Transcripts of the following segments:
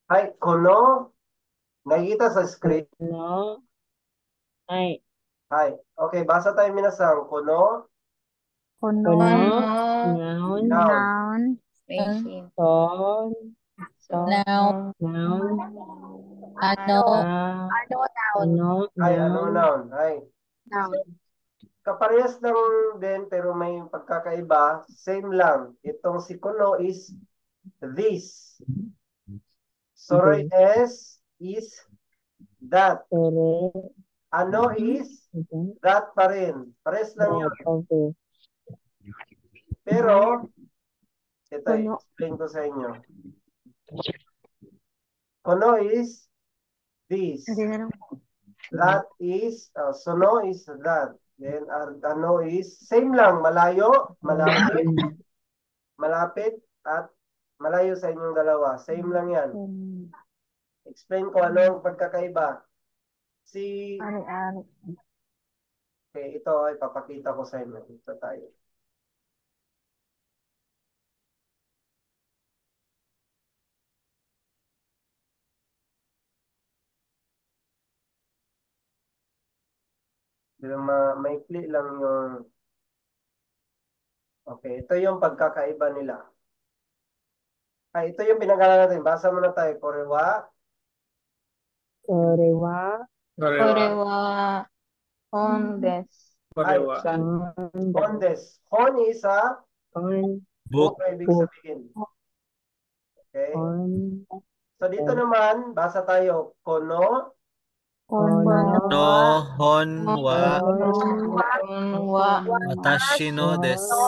Ay, kono. Nakikita sa screen. No. Ay. Ay, okay, basa tayo minasang. Kono, Kono. Noun. noun. Noun. Son. Noun. Noun. Ano. Ano. Ay, ano Noun. noun? Ay. Kaparehas lang din pero may pagkakaiba. Same lang. Itong si kono is this. Sorry is that. Sore. Ano is that pa rin. Pares lang yun. Okay. Pero, ito i-explain ko sa inyo. Kono is this. That is, sono is that. Then, ano is, same lang, malayo, malapit, at malayo sa inyong dalawa. Same lang yan. Explain ko ano ang pagkakaiba. Okay, ito ay papakita ko sa inyo. Ito tayo. Pero maikli lang yung... Okay, ito yung pagkakaiba nila. Ay, ito yung pinag-aralan natin. Basa muna tayo. Korewa. Korewa. Korewa. Hondes. Ay, Son. hondes. Hon is a book. Ibig sabihin. Okay. So, dito naman, basa tayo. Kono. No hon wa Watashi watashi no desu.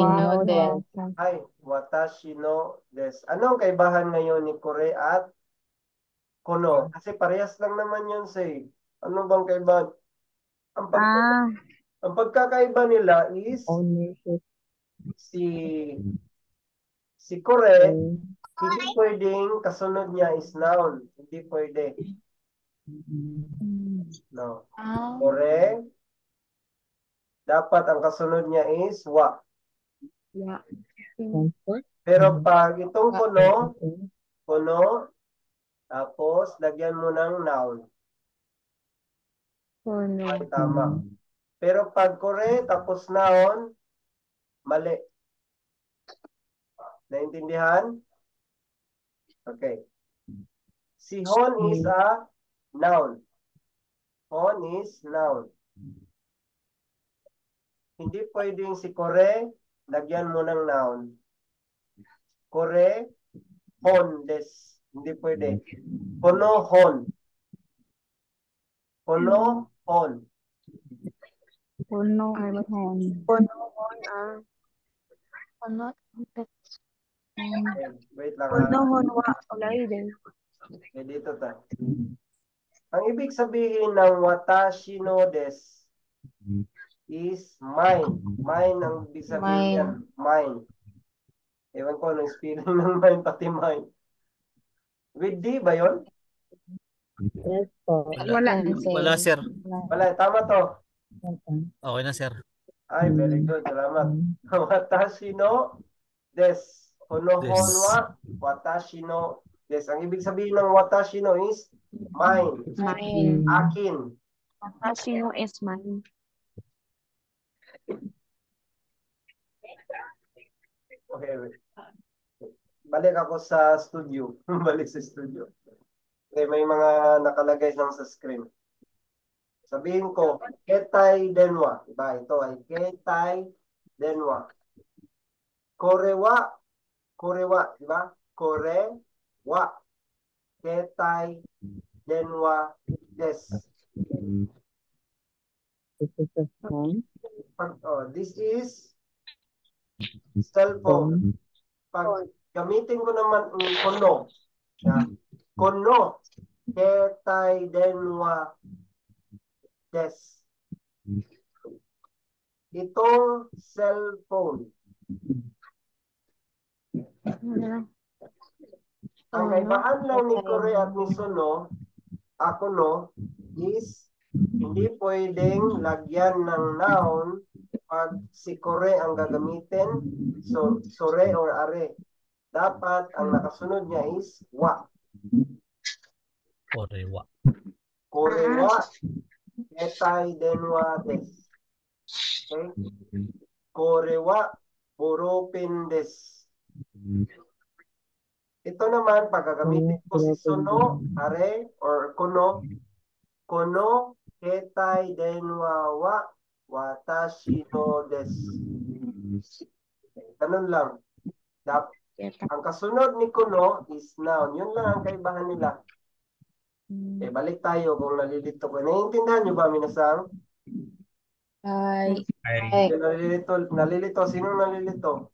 no des. Ay, watashi no des. Ano ang kaibahan ngayon ni Kore at kono? Kasi parehas lang naman yun sa ano bang kaibahan? Ang pagkakaiba nila is si Kore, hindi pwedeng kasunod niya is noun. Hindi pwede. No. Kore, dapat ang kasunod niya is wa. Pero pag itong kono, tapos lagyan mo ng noun. Ay, tama. Pero pag kore, tapos noun, mali. Naintindihan? Okay. Si hon is a noun. Hon is noun. Hindi pwedeng si kore, lagyan mo ng noun. Kore, hon des. Hindi pwede. Kono, hon. Kono, hon. Okay, wait lang ha. Okay, dito ta. Ang ibig sabihin ng watashi no des is mine. Mine ang ibig sabihin yan. Mine. Ewan ko anong spelling ng mine, pati mine. With D ba yun? Yes po. Wala sir. Wala, tama to. Okay na sir. Ay, very good. Salamat. Watashi no des. Konohon wa watashi no des. Ang ibig sabihin ng watashi no is mine. Akin. Sino is mine? Okay, wait. Balik ako sa studio. Balik sa studio. Okay, may mga nakalagay lang sa screen. Sabihin ko, ketay denwa. Diba? Ito ay ketay denwa. Korewa. Korewa. Diba? Korewa. Ketay denwa des. This is cellphone. Pag gamitin ko naman ang kono. Kono. Ketay denwa des. Itong cellphone. Ang kaibahan lang ni Kore at ni Sono, ako no, is hindi pwedeng lagyan ng noun pag si Kore ang gagamitin, so sore or are. dapat ang nakasunod niya is wa. Korewa. Korewa, ketay, denwa, des. Okay? Korewa, boropin, des. Ito naman, pagkagamitin ko si sono, are, or kono, kono, ketay, denwa, wa, watashi no des. Okay, ganun lang. Ang kasunod ni kuno is noun. Yun lang ang kaibahan nila. Okay, balik tayo kung nalilito ko. Naiintindihan nyo ba, minasang? Ay. Ay. Nalilito. Sino nalilito?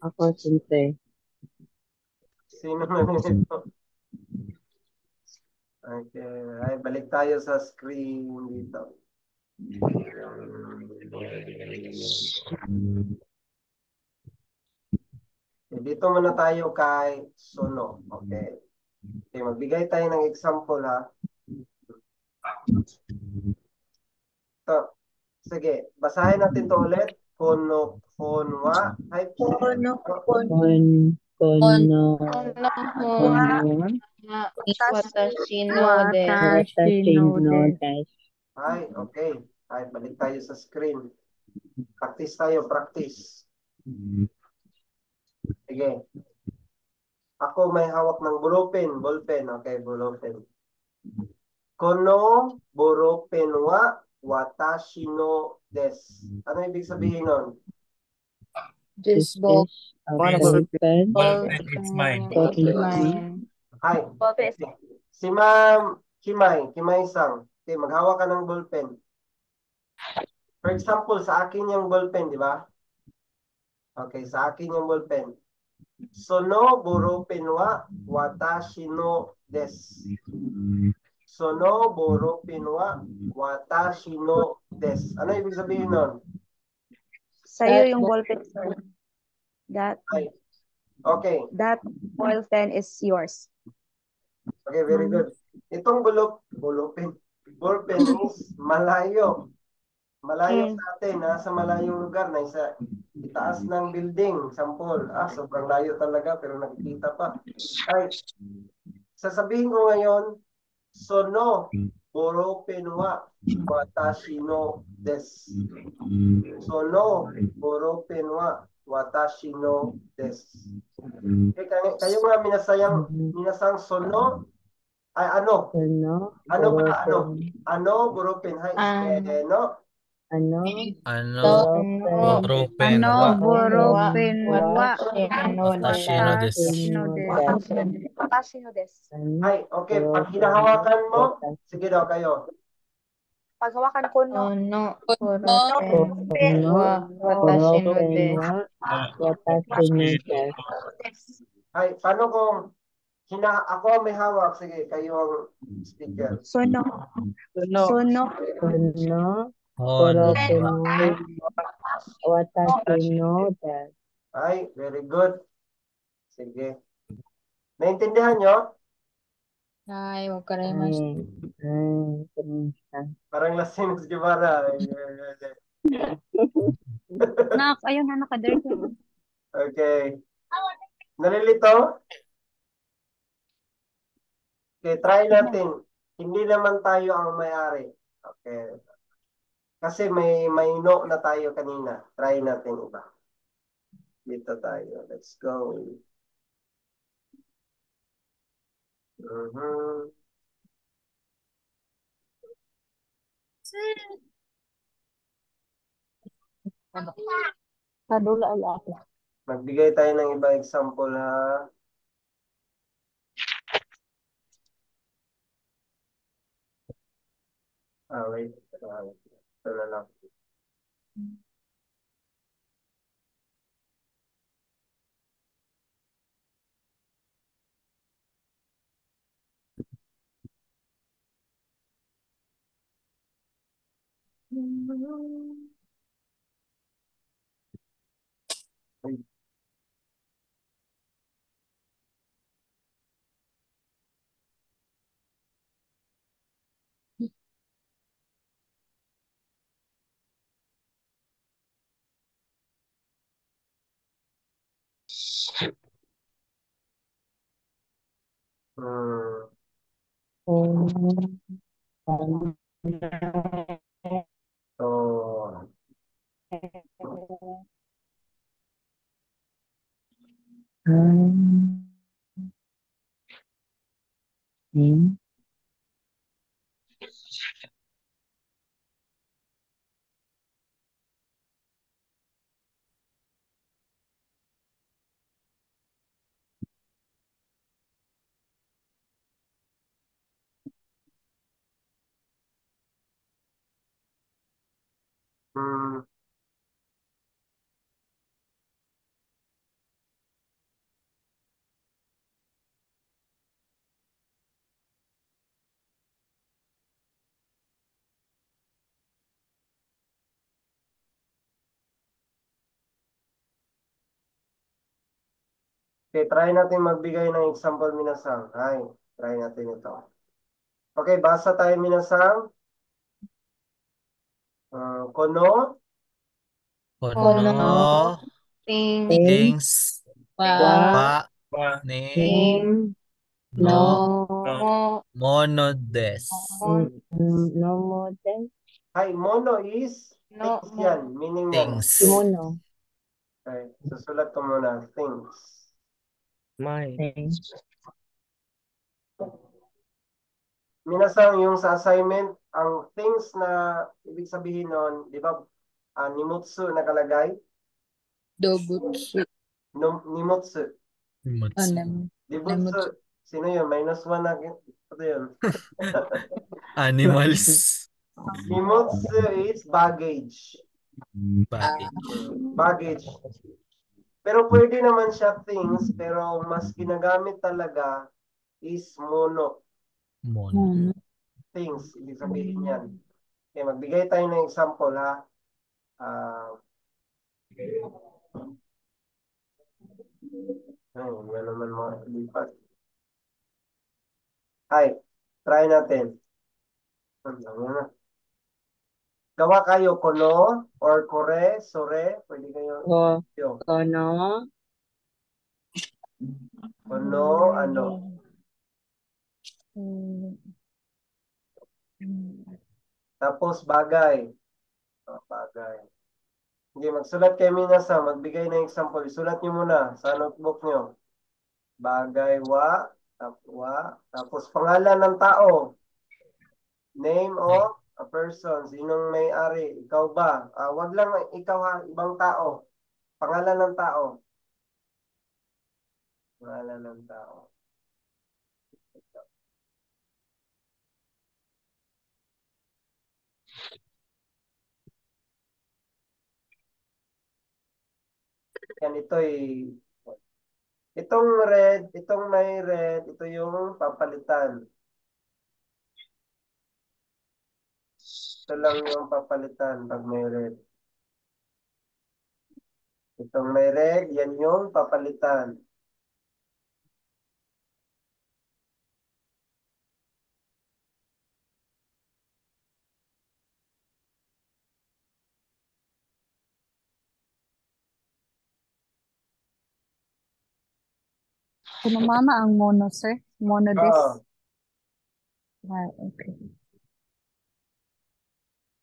Ako, siyempre. Sino nalilito? Okay. Ay, balik tayo sa screen dito. Okay, dito muna tayo kay Sono. Okay. Okay, magbigay tayo ng example ha. Ito. Sige, basahin natin to ulit. Kono, konwa. Ay, Kono, Kono, watashi no des. watashi no des. Ay, okay. Ay, balik tayo sa screen. Practice tayo, practice. Sige. Ako may hawak ng ballpen. Okay, ballpen. Kono ballpen wa watashi no des. Ano ibig sabihin nun? This ball. Ballpen. It's mine. Ay, okay. Si Ma'am Kimay-sang. Okay, maghawak ka ng ballpen. For example, sa akin yung ballpen, di ba? Okay, sa akin yung ballpen. Sono ballpen wa watashi no des. Sono ballpen wa watashi no des. Ano ibig sabihin nun? Sa'yo yung ballpen, sir. That Ay, okay. ballpen is yours. Okay, very good. Itong ballpen is malayo. Malayo sa atin, nasa malayong lugar, na isa itaas ng building, sampol. Sobrang layo talaga, pero nakikita pa. Ay, sasabihin ko ngayon, sono, ballpen wa, watashi no des. Sono, ballpen wa, watashi no des. Okay, kayo nga minasang sono, ay ano? Ano ba? Ano? Ballpen. Hay, no? Ano? Ballpen wa. Ballpen wa. Watashi no des. Watashi no des. Ay, okay. Pag hinahawakan mo, sige daw kayo. Paghawakan ko no. Ballpen wa. Watashi no des. Watashi no des. Ay, paano kung ako may hawak? Sige, kayo ang speaker. Sono. Kono, Hono. watashi no des. Ay, very good. Sige. Naintindihan nyo? Ay, wag ka rin mas. Parang lasing si Guevara. Nak, ayun na nakadirty. Okay. Nalilito? Okay, try natin. Hindi naman tayo ang may-ari. Okay. Kasi may no na tayo kanina. Try natin iba. Dito tayo. Let's go. Kadula ala. Magbigay tayo ng iba example ha. Wait. Ito na lang. Hmm. Kung So, um, hmm, hmm. Okay, try natin magbigay ng example, minasang. Ay, try natin ito. Okay, basa tayo, minasang. Kono, Kono, Kono, ting, things, things, wa, wa, wa, ni, name, no, no, mo, mono des. no more than, Hi, mono is no, things mo, yan. Meaning yan. Things. kimono, Okay, susulat ko muna. Things. things, Minasang yung sa assignment, ang things na ibig sabihin nun, di ba, nimutsu nakalagay? dobutsu, Nimutsu. Mutsu. anem, Dibutsu. Sino yun? -1 na. Ito yun. Animals. Nimutsu is baggage. Baggage. Baggage. Pero pwede naman siya things, pero mas ginagamit talaga is mono. Mono. mono, Things. Ibig sabihin yan. Okay, magbigay tayo ng example, ha? Ay, nga naman mga lipat. Ay, try natin. Gawa kayo kono or kore, sore. Pwede kayo. ko, Yo. kono, Kono, ano. Tapos bagay. Bagay. Sige, magsulat kayo minasa. Magbigay ng example. Isulat nyo muna sa notebook nyo. Bagay, wa. Tapos pangalan ng tao. Name of a person. Sinong may-ari? Ikaw ba? Wag lang ikaw, ha. Ibang tao. Pangalan ng tao. Pangalan ng tao. Yan, itong red, itong may red, ito yung papalitan. Ito lang yung papalitan pag may red. Itong may red, yan yung papalitan. Sinumama ang mono, sir. Mono des. Ah, Okay.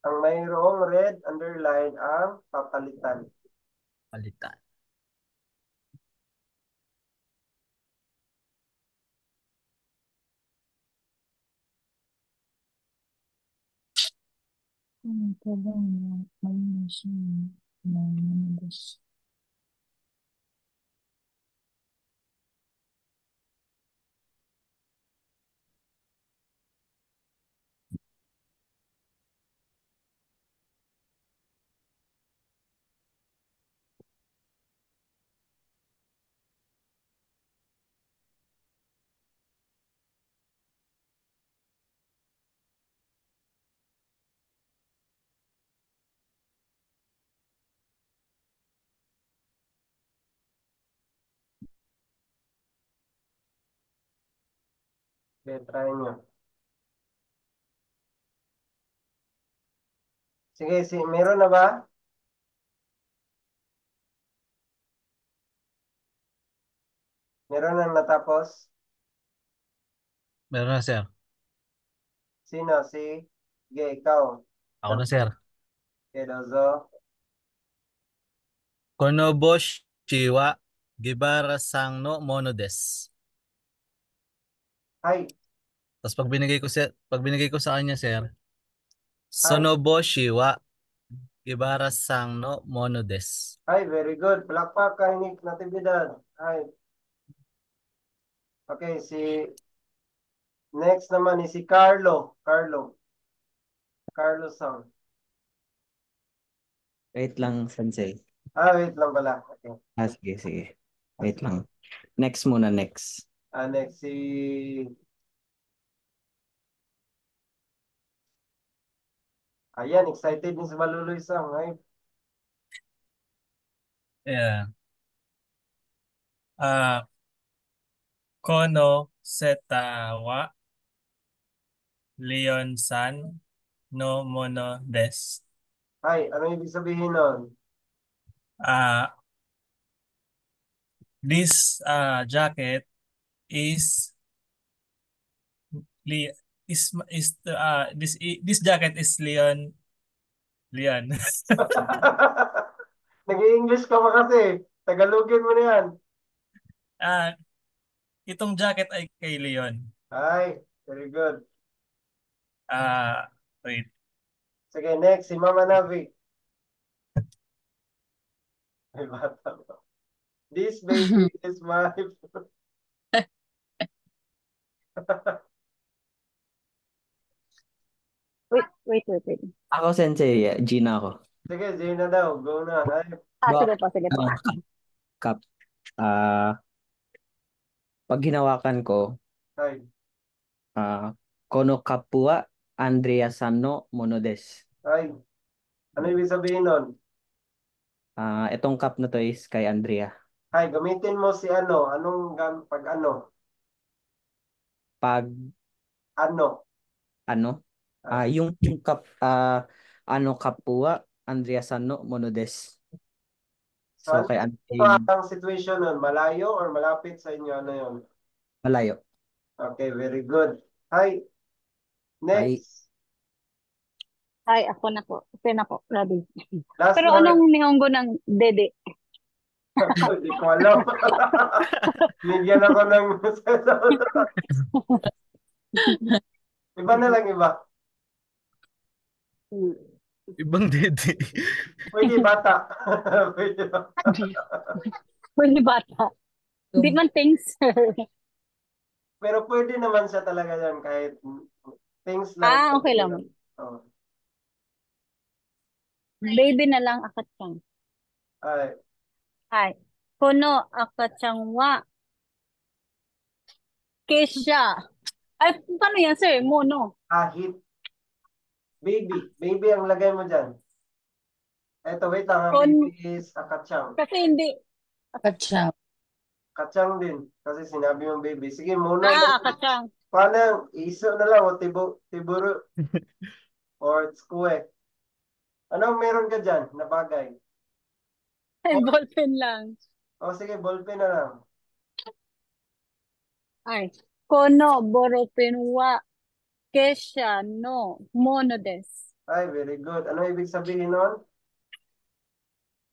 ang mayroong red underline ang papalitan. Palitan. Okay, try nyo. Sige, meron na ba? Meron na natapos? Meron na, sir. Sino? Sige, ikaw. Ako na, sir. Okay, Dozo. Konobo Shiwa Gibara Sang no Mono des. Ay, Tapos pag binigay ko sa kanya, sir, ay, Sonobo Shiwa Gibara Sang no Mono des. ay, very good. Palakpak kay Nick Natividad. Ay, okay, next naman ni si Carlo. Carlo Sang. Wait lang, Sensei. Wait lang pala. Okay. Sige, sige. Wait lang. Next muna, next. Next Ayan, excited din si Maluloy Sang. Ay, Yeah. Kono seta wa Leon san no mono des. ano ibig sabihin nun? This jacket is this jacket is Leon. Nag-i-English ka pa kasi. Tagalogin mo na yan. Itong jacket ay kay Leon. Ay, very good. Wait. Sige, next, si Mama Navi. Ay, bata ba? This baby is my... Wait. Ako, Sensei. Gina ako. Sige, Gina daw. Go na. Ay, Sige po. Kap. Pag hinawakan ko, ay, Kono Kapua Andrea Sano Mono des. ay. Ano ibig sabihin nun? Itong cup na to is kay Andrea. Ay, gamitin mo si ano. Pag ano? Pag Ano? yung cup, Kapua Andrea Sano Mono des. So, So, kay ano Andrea, ang situation nun? Malayo or malapit sa inyo? Ano yun? malayo. Okay, very good. Hi. Next. Ay, ako na po. Okay na po. Ready. Last Pero one. anong nihongo ng dede? Hindi ko alam. Bigyan ako ng iba na lang iba. Ibang dede. Pwede bata. Pwede bata. Pwede bata. Hindi man things. Pero pwede naman siya talaga yan kahit things lang. Okay lang. Oh. Baby na lang akatsang. Ay, Ay. Kono akatsang wa. Kesha. Ay, paano yan, sir? Mono. ahit. Baby ang lagay mo dyan. Eto, wait lang. Ang Kon- baby is akatsang. Kasi hindi. Akatsang. Katsang din. Kasi sinabi mo baby. Sige, muna. Akatsang. Paano? Iso na lang o tiburo. Or skue. Ano meron ka dyan na bagay? Ay, ballpen lang. Sige, ballpen na lang. Ay. Kono boropin wa. Kesha no mono des. Ay, very good. Ano ibig sabihin nun?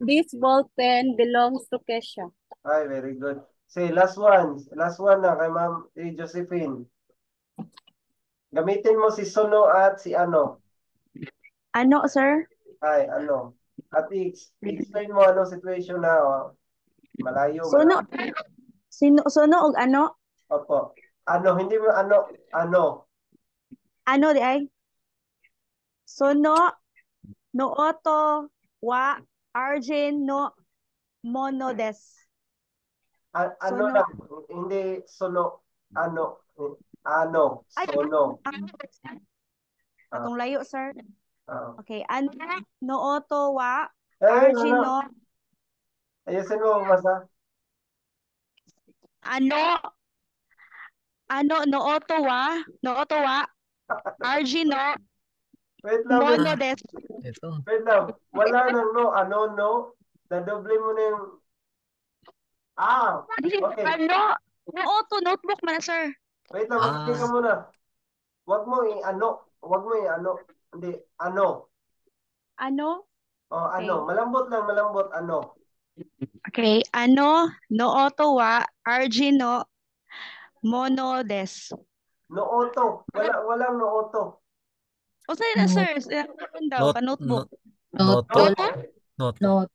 This ballpen belongs to Kesha. Ay, very good. Say, last one. Last one na kay Ma'am Josephine. Gamitin mo si Sono at si ano. Ano, sir? Ay, ano. At explain mo anong situation na. Malayo. Suno og ano? Opo. Ano, hindi mo ano. Ano di ay? Suno no oto wa argin no mono des. Ano Sono. lang. Hindi Sono. Ano. Ay, Sono. Atong layo, sir. Ah. Okay, ano no oto wa ano. argin no Ayusin mo, masa. ano no oto wa argin no Wait lang. mono des. Ito. Wait lang. Wala nang no. Ano, no. Nadoble mo na yung... Okay. Ano? No oto notebook man, sir. Wait lang, mag-stay ka Ah, muna. Wag mo i-ano. Wag mo i-ano. Hindi, ano. Ano? Oh, ano. Okay. Malambot lang, malambot. Ano. Okay. Ano, nooto wa, RG no, mono des. Nooto. Walang nooto. O sa'yo na, sir. Ano daw, not, ka-notebook. noto. Not. Noto? Noto. Not.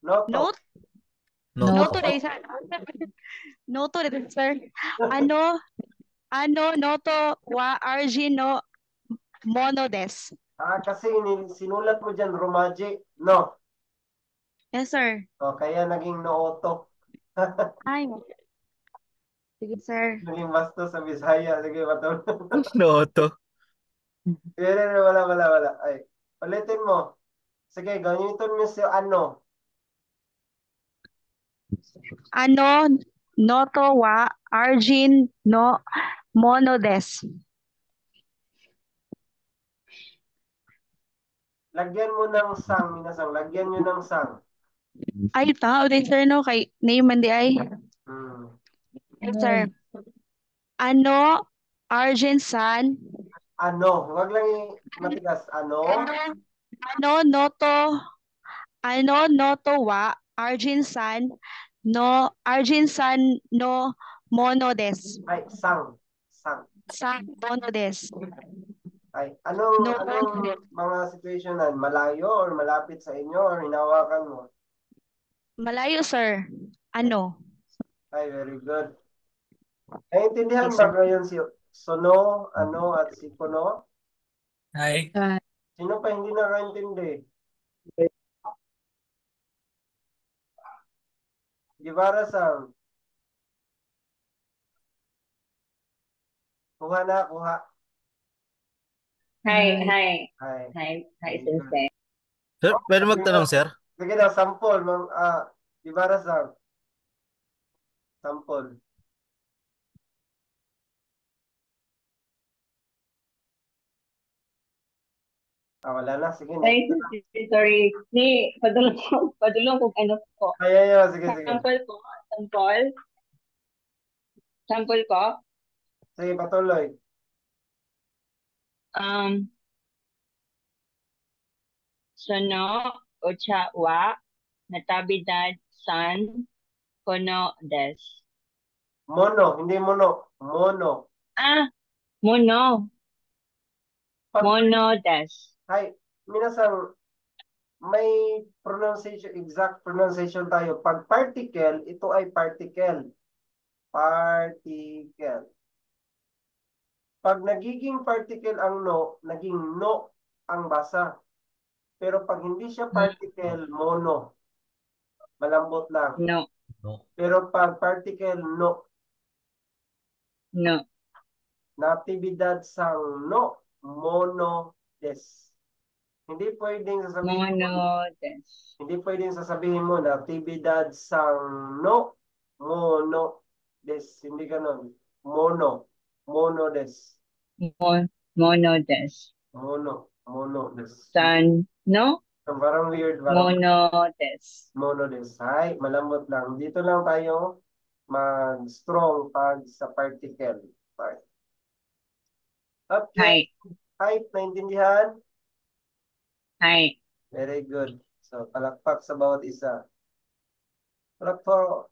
Noto. Note? Not. Noto Noto. dahil sa... Noto dahil, sir. Ano, noto wa, RG no, mono des. Kasi sinulat mo dyan, Romaji. No. Yes, sir. O, kaya naging nooto. Ay, sige, sir. Naging basto sa Bisaya. Sige, matulog. Noto. Wala. Ay, ulitin mo. Sige, gamitin mo si ano. Ano, noto wa, RG no, mono des. Lagyan mo ng sang, minasang. Lagyan nyo ng sang. Ay, tao din, sir, no? Kay name man di ay. Hmm. Yes, sir. Ano, Argent San, Ano. Huwag lang matigas. Ano. ano, noto wa, Argent San, no, Argent San, no, mono des. Ay, sang. Sang. San, mono des. Ay, anong No, mga situation nan? Malayo or malapit sa inyo or hinawakan mo? malayo, sir. Ano? Ay, very good. Naiintindihan Yes, ba sir. ngayon si Sono, ano, at si Kono? Hi. Sino pa hindi nakaintindi? Gibara-san. Kuha na, kuha. Hi, Ay, hi, very Sensei. Sir, pwede Sige magtanong, na. sir? Sige na, sample. Gibara-san. Sample. Wala na. Sige, next. Sorry. Ni, padulong kung ano po. Kaya sige. Sample ko. Sample ko. Sige, patuloy. Sono, ocha, wa, natabidad, san, kono, des. Mono, hindi mono. Mono. Mono. Pag, Mono, des. Hay, minasang may pronunciation, exact pronunciation tayo. Pag particle, ito ay particle. Particle. Pag nagiging particle ang no, naging no ang basa. Pero pag hindi siya particle, mono. Malambot lang. No. No. Pero pag particle, no. No. Natibidad sang no, mono des. Hindi pwedeng sasabihin mo, Mono, des. hindi pwedeng sasabihin mo na natibidad sang no, mono des. Hindi ganon. Mono des. Mono, des. Mono des. San, no? Parang weird. Parang Mono, des. mono des. Ay, malambot lang. Dito lang tayo mag-strong pag sa particle part. Okay. Height, naintindihan? Hi. Very good. So, palakpak sa bawat isa. Palakpak.